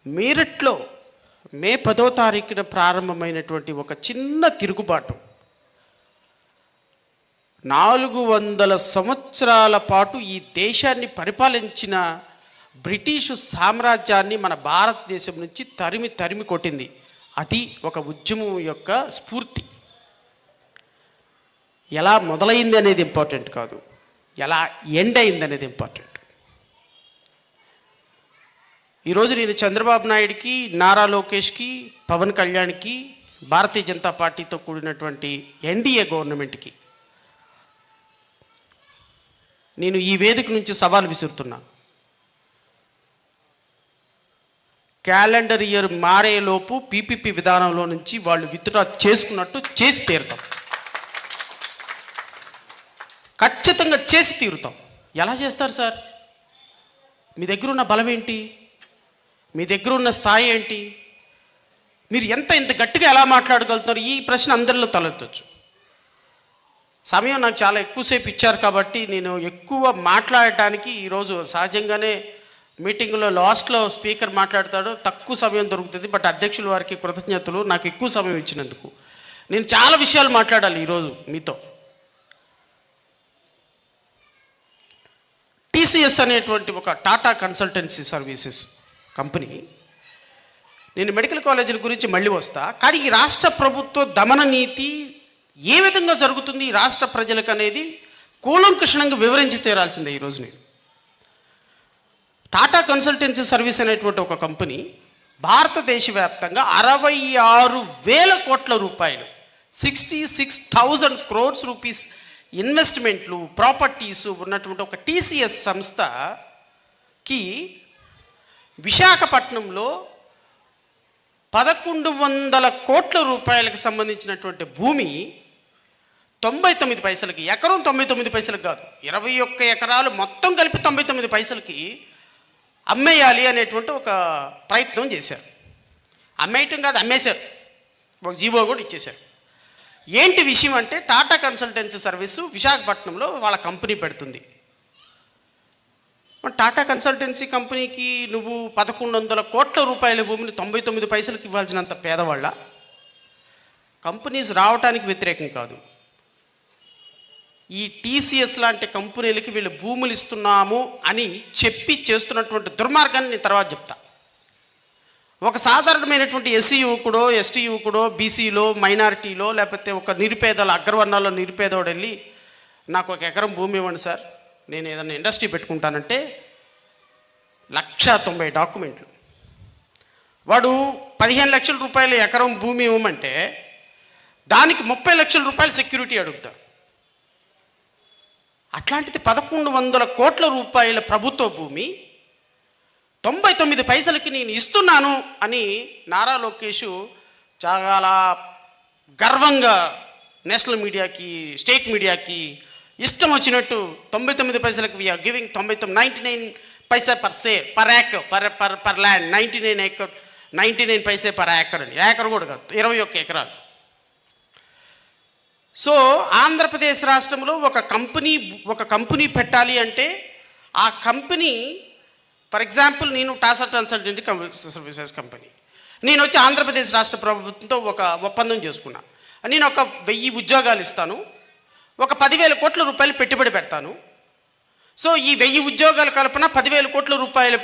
మీరట్లో మే 10వ తారీఖున ప్రారంభమైనటువంటి ఒక చిన్న తిరుగుబాటు 400 సంవత్సరాల పాటు ఈ దేశాన్ని పరిపాలించిన బ్రిటిషు సామ్రాజ్యాన్ని మన భారతదేశం నుంచి తరిమి కొట్టింది. అది ఒక ఉద్యమం యొక్క స్ఫూర్తి. ఎలా మొదలైంది అనేది ఇంపార్టెంట్ కాదు, ఎలా ఎండ్ అయింది అనేది ఇంపార్టెంట్. ఈరోజు నేను చంద్రబాబు నాయుడికి, నారా లోకేష్కి, పవన్ కళ్యాణ్కి, భారతీయ జనతా పార్టీతో కూడినటువంటి ఎన్డీఏ గవర్నమెంట్కి నేను ఈ వేదిక నుంచి సవాల్ విసురుతున్నా. క్యాలెండర్ ఇయర్ మారేలోపు పీపీపీ విధానంలో నుంచి వాళ్ళు విత్డ్రా చేసుకున్నట్టు చేసి తీరుతాం, ఖచ్చితంగా చేసి తీరుతాం. ఎలా చేస్తారు సార్? మీ దగ్గర ఉన్న బలం ఏంటి? మీ దగ్గర ఉన్న స్థాయి ఏంటి? మీరు ఇంత గట్టిగా ఎలా మాట్లాడగలుగుతారు? ఈ ప్రశ్న అందరిలో తలెత్తచ్చు. సమయం నాకు చాలా ఎక్కువసేపు ఇచ్చారు కాబట్టి నేను ఎక్కువ మాట్లాడటానికి ఈరోజు సహజంగానే మీటింగ్లో లాస్ట్లో స్పీకర్ మాట్లాడతాడు, తక్కువ సమయం దొరుకుతుంది. బట్ అధ్యక్షుల వారికి కృతజ్ఞతలు, నాకు ఎక్కువ సమయం ఇచ్చినందుకు. నేను చాలా విషయాలు మాట్లాడాలి ఈరోజు మీతో. టీసీఎస్ అనేటువంటి ఒక టాటా కన్సల్టెన్సీ సర్వీసెస్ కంపెనీ, నేను మెడికల్ కాలేజీల గురించి మళ్ళీ వస్తా, కానీ ఈ రాష్ట్ర ప్రభుత్వ దమన నీతి ఏ విధంగా జరుగుతుంది ఈ రాష్ట్ర ప్రజలకు అనేది కూలంకషణంగా వివరించి తీరాల్సిందే. ఈరోజు నేను టాటా కన్సల్టెన్సీ సర్వీస్ అనేటువంటి ఒక కంపెనీ భారతదేశ వ్యాప్తంగా 66,000 కోట్ల రూపాయలు, 66,000 crores రూపీస్ ఇన్వెస్ట్మెంట్లు, ప్రాపర్టీస్ ఉన్నటువంటి ఒక టీసీఎస్ సంస్థకి విశాఖపట్నంలో 1,100 కోట్ల రూపాయలకు సంబంధించినటువంటి భూమి 99 పైసలకి, ఎకరం 99 పైసలకు కాదు, 21 ఎకరాలు మొత్తం కలిపి 99 పైసలకి అమ్మేయాలి అనేటువంటి ఒక ప్రయత్నం చేశారు. అమ్మేయటం కాదు, అమ్మేశారు. ఒక జీవో కూడా ఇచ్చేశారు. ఏంటి విషయం అంటే, టాటా కన్సల్టెన్సీ సర్వీసు విశాఖపట్నంలో వాళ్ళ కంపెనీ పెడుతుంది. టాటా కన్సల్టెన్సీ కంపెనీకి నువ్వు 1,100 కోట్ల రూపాయల భూమిని 99 పైసలకు ఇవ్వాల్సినంత పేదవాళ్ళ? కంపెనీస్ రావటానికి వ్యతిరేకం కాదు. ఈ టీసీఎస్ లాంటి కంపెనీలకి వీళ్ళు భూములు ఇస్తున్నాము అని చెప్పి చేస్తున్నటువంటి దుర్మార్గాన్ని నేను తర్వాత చెప్తా. ఒక సాధారణమైనటువంటి ఎస్సీ యువకుడో, ఎస్టీ యువకుడో, బీసీలో, మైనారిటీలో, లేకపోతే ఒక నిరుపేదల అగ్రవర్ణాల్లో నిరుపేదోడు వెళ్ళి నాకు 1 ఎకరం భూమి ఇవ్వండి సార్, నేను ఏదైనా ఇండస్ట్రీ పెట్టుకుంటానంటే 1,90,000 డాక్యుమెంట్లు. వాడు 15 లక్షల రూపాయల ఎకరం భూమి ఇవ్వమంటే దానికి 30 లక్షల రూపాయలు సెక్యూరిటీ అడుగుతారు. అట్లాంటిది 1,100 కోట్ల రూపాయల ప్రభుత్వ భూమి 99 పైసలకి నేను ఇస్తున్నాను అని నారా లోకేష్ చాలా గర్వంగా నేషనల్ మీడియాకి, స్టేట్ మీడియాకి ఇష్టం వచ్చినట్టు 99 పైసలకు వీఆర్ గివింగ్ 99 పైసా పర్ సేర్, per acre, per land, 99 paise per acre అని. ఏకర్ కూడా కాదు, 21 ఎకరాలు. సో ఆంధ్రప్రదేశ్ రాష్ట్రంలో ఒక కంపెనీ పెట్టాలి అంటే ఆ కంపెనీ, ఫర్ ఎగ్జాంపుల్ నేను టాటా కన్సల్టెన్సీ సర్వీసెస్ కంపెనీ, నేను వచ్చి ఆంధ్రప్రదేశ్ రాష్ట్ర ప్రభుత్వంతో ఒక ఒప్పందం చేసుకున్నా. నేను ఒక 1000 ఉద్యోగాలు ఇస్తాను, ఒక 10,000 కోట్ల రూపాయలు పెట్టుబడి పెడతాను. సో ఈ 1000 ఉద్యోగాల కల్పన 10,000 కోట్ల రూపాయలు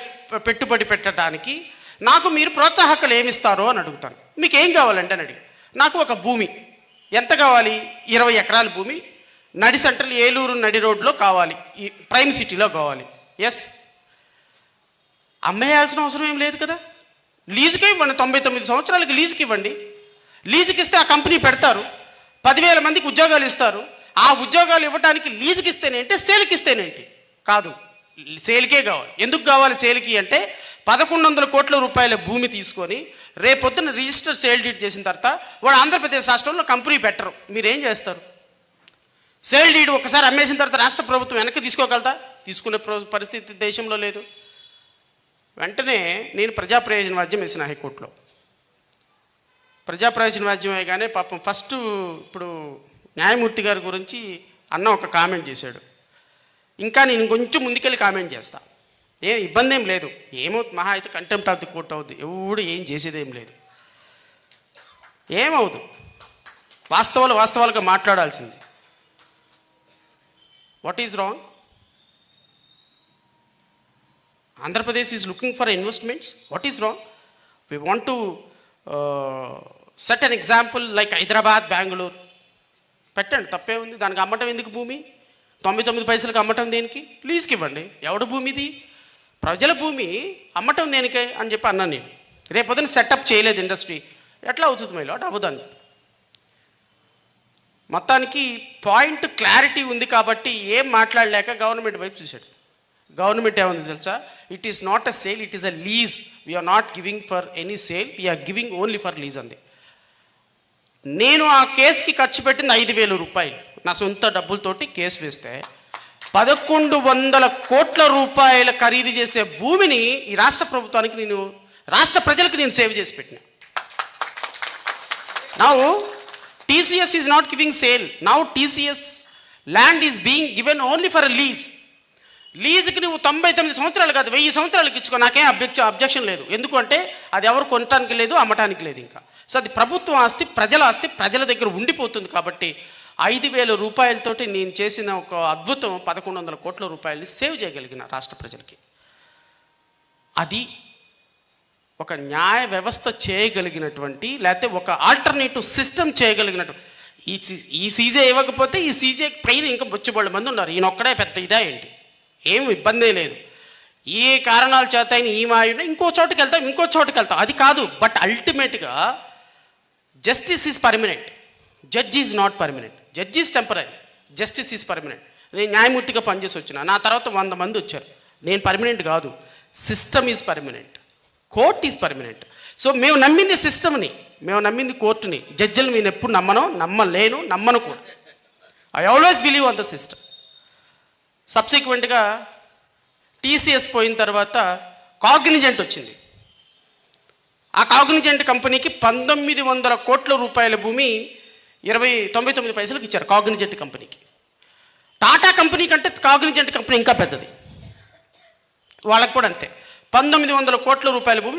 పెట్టుబడి పెట్టడానికి నాకు మీరు ప్రోత్సాహకాలు ఏమిస్తారో అని అడుగుతాను. మీకు ఏం కావాలంటే అని అడిగి, నాకు ఒక భూమి ఎంత కావాలి? 20 ఎకరాల భూమి నడి సెంట్రల్ ఏలూరు నడి రోడ్లో కావాలి, ఈ ప్రైమ్ సిటీలో కావాలి. ఎస్, అమ్మేయాల్సిన అవసరం ఏం లేదు కదా. లీజుకే ఇవ్వండి, 99 సంవత్సరాలకి లీజుకి ఇవ్వండి. లీజుకి ఇస్తే ఆ కంపెనీ పెడతారు, 10,000 మందికి ఉద్యోగాలు ఇస్తారు. ఆ ఉద్యోగాలు ఇవ్వడానికి లీజుకి ఇస్తేనేంటి, సేల్కి ఇస్తేనేంటి? కాదు, సేల్కే కావాలి. ఎందుకు కావాలి సేల్కి అంటే 1,100 కోట్ల రూపాయల భూమి తీసుకొని రేపొద్దున రిజిస్టర్ సేల్ డీడ్ చేసిన తర్వాత వాడు ఆంధ్రప్రదేశ్ రాష్ట్రంలో కంపెనీ పెట్టరు. మీరేం చేస్తారు? సేల్ డీడ్ ఒకసారి అమ్మేసిన తర్వాత రాష్ట్ర ప్రభుత్వం వెనక్కి తీసుకోగలదా? తీసుకునే పరిస్థితి దేశంలో లేదు. వెంటనే నేను ప్రజా ప్రయోజన వాద్యం వేసిన హైకోర్టులో. ప్రజా ప్రయోజన వాద్యం వేయగానే పాపం ఫస్ట్ ఇప్పుడు న్యాయమూర్తి గారి గురించి అన్న ఒక కామెంట్ చేశాడు. ఇంకా నేను కొంచెం ముందుకెళ్ళి కామెంట్ చేస్తా. ఏం ఇబ్బంది ఏం లేదు. ఏమవుతుంది, మహా అయితే కంటెంప్ట్ ఆఫ్ ది కోర్ట్ అవుద్ది, ఎవడు ఏం చేసేదేం లేదు, ఏమవుదు. వాస్తవాలుగా మాట్లాడాల్సింది. What is wrong? Andhra Pradesh is looking for investments. What is wrong? We want to set an example like Hyderabad, Bengaluru. పెట్టండి, తప్పే ఉంది. దానికి అమ్మటం ఎందుకు భూమి? 99 పైసలకు అమ్మటం దేనికి? లీజ్కి ఇవ్వండి. ఎవడు భూమిది? ప్రజల భూమి, అమ్మటం దేనికే అని చెప్పి అన్నాను నేను. రేపొద్దున సెటప్ చేయలేదు ఇండస్ట్రీ, ఎట్లా అవుతుంది మైలో? అటు అవ్వదాన్ని. మొత్తానికి పాయింట్ క్లారిటీ ఉంది కాబట్టి ఏం మాట్లాడలేక గవర్నమెంట్ వైపు చూశాడు. గవర్నమెంట్ ఏముంది తెలుసా? It is not a sale, it is a lease. We are not giving for any sale, we are giving only for lease అంది. నేను ఆ కేసుకి ఖర్చు పెట్టింది 5,000 రూపాయలు. నా సొంత డబ్బులతోటి కేసు వేస్తే 1,100 కోట్ల రూపాయల ఖరీదు చేసే భూమిని ఈ రాష్ట్ర ప్రభుత్వానికి రాష్ట్ర ప్రజలకు నేను సేవ్ చేసి పెట్టిన. Now TCS is not giving sale. Now TCS land is being given only for a lease. లీజుకి నువ్వు 99 సంవత్సరాలు కాదు, 1000 సంవత్సరాలకు ఇచ్చుకో, నాకేం అబ్జెక్షన్ లేదు. ఎందుకంటే అది ఎవరు కొనటానికి లేదు, అమ్మటానికి లేదు ఇంకా. సో అది ప్రభుత్వం ఆస్తి, ప్రజల ఆస్తి, ప్రజల దగ్గర ఉండిపోతుంది. కాబట్టి 5,000 రూపాయలతోటి నేను చేసిన ఒక అద్భుతం 1,100 కోట్ల రూపాయలని సేవ్ చేయగలిగిన రాష్ట్ర ప్రజలకి. అది ఒక న్యాయ వ్యవస్థ చేయగలిగినటువంటి, లేకపోతే ఒక ఆల్టర్నేటివ్ సిస్టమ్ చేయగలిగినటువంటి. ఈ సీజే ఇవ్వకపోతే ఈ సీజే పైన ఇంకా బొచ్చుబళ్ళు మంది ఉన్నారు. ఈయనొక్కడే పెద్ద ఇదా ఏంటి? ఏం ఇబ్బందే లేదు. ఏ కారణాల చేత అయినా ఈ మాయుడు ఇంకో చోటుకి వెళ్తాం, అది కాదు. బట్ అల్టిమేట్గా justice is permanent, judge is not permanent. Judge is temporary, justice is permanent. నేను న్యాయమూర్తిగా పనిచేసి వచ్చిన, నా తర్వాత 100 మంది వచ్చారు. నేను పర్మనెంట్ కాదు. System is permanent, court is permanent. So మేము నమ్మింది సిస్టమ్ని, మేము నమ్మింది కోర్టుని. జడ్జిలు నేను ఎప్పుడు నమ్మను కూడా. I always believe on the system. సబ్సిక్వెంట్గా TCS పోయిన తర్వాత కాగ్నిజెంట్ వచ్చింది. ఆ కాగ్నిజెంట్ కంపెనీకి 1,900 కోట్ల రూపాయల భూమి 99 పైసలకు ఇచ్చారు కాగ్నిజెంట్ కంపెనీకి. టాటా కంపెనీ కంటే కాగ్నిజెంట్ కంపెనీ ఇంకా పెద్దది, వాళ్ళకు కూడా అంతే. 1,900 కోట్ల రూపాయల భూమి